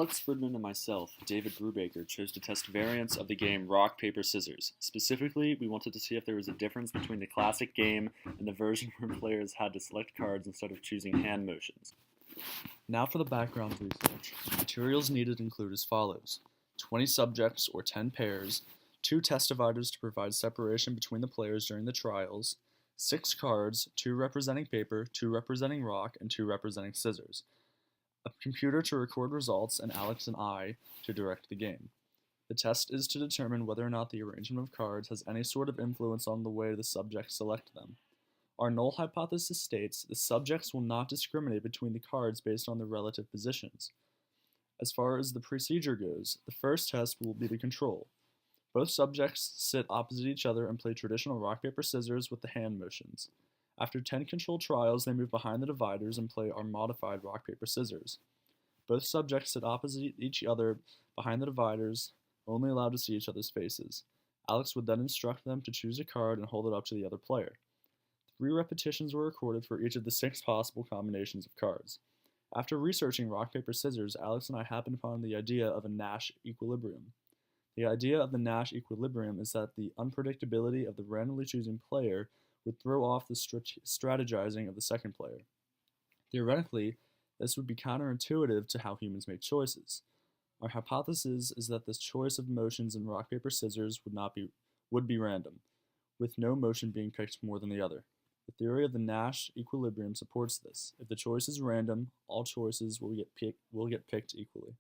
Alex Fridman and myself, David Brubaker, chose to test variants of the game Rock, Paper, Scissors. Specifically, we wanted to see if there was a difference between the classic game and the version where players had to select cards instead of choosing hand motions. Now for the background research. Materials needed include as follows: 20 subjects or 10 pairs, 2 test dividers to provide separation between the players during the trials, 6 cards, 2 representing paper, 2 representing rock, and 2 representing scissors, a computer to record results, and Alex and I to direct the game. The test is to determine whether or not the arrangement of cards has any sort of influence on the way the subjects select them. Our null hypothesis states the subjects will not discriminate between the cards based on their relative positions. As far as the procedure goes, the first test will be the control. Both subjects sit opposite each other and play traditional rock, paper, scissors with the hand motions. After 10 control trials, they move behind the dividers and play our modified rock, paper, scissors. Both subjects sit opposite each other behind the dividers, only allowed to see each other's faces. Alex would then instruct them to choose a card and hold it up to the other player. 3 repetitions were recorded for each of the 6 possible combinations of cards. After researching rock, paper, scissors, Alex and I happened upon the idea of a Nash equilibrium. The idea of the Nash equilibrium is that the unpredictability of the randomly choosing player would throw off the strategizing of the second player. Theoretically, this would be counterintuitive to how humans make choices. Our hypothesis is that this choice of motions in rock, paper, scissors would be random, with no motion being picked more than the other. The theory of the Nash equilibrium supports this. If the choice is random, all choices will get picked equally.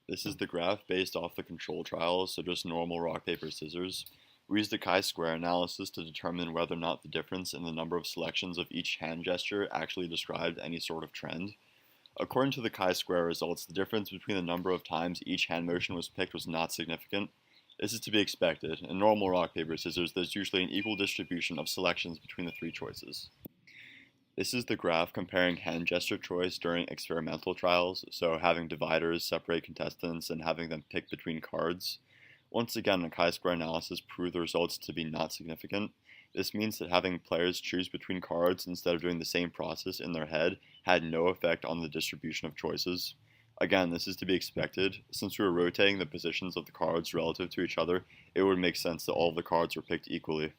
This is the graph based off the control trials, so just normal rock, paper, scissors. We used the chi-square analysis to determine whether or not the difference in the number of selections of each hand gesture actually described any sort of trend. According to the chi-square results, the difference between the number of times each hand motion was picked was not significant. This is to be expected. In normal rock, paper, scissors, there's usually an equal distribution of selections between the 3 choices. This is the graph comparing hand gesture choice during experimental trials, so having dividers separate contestants and having them pick between cards. Once again, a chi-square analysis proved the results to be not significant. This means that having players choose between cards instead of doing the same process in their head had no effect on the distribution of choices. Again, this is to be expected. Since we were rotating the positions of the cards relative to each other, it would make sense that all of the cards were picked equally.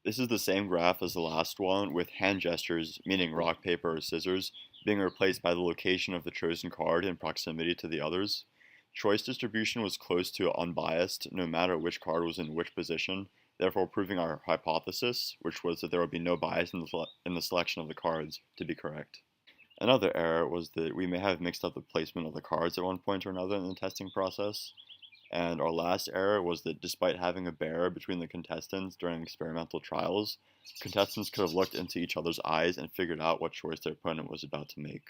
This is the same graph as the last one, with hand gestures, meaning rock, paper, or scissors, being replaced by the location of the chosen card in proximity to the others. Choice distribution was close to unbiased, no matter which card was in which position, therefore proving our hypothesis, which was that there would be no bias in the selection of the cards, to be correct. Another error was that we may have mixed up the placement of the cards at one point or another in the testing process. And our last error was that despite having a barrier between the contestants during experimental trials, contestants could have looked into each other's eyes and figured out what choice their opponent was about to make.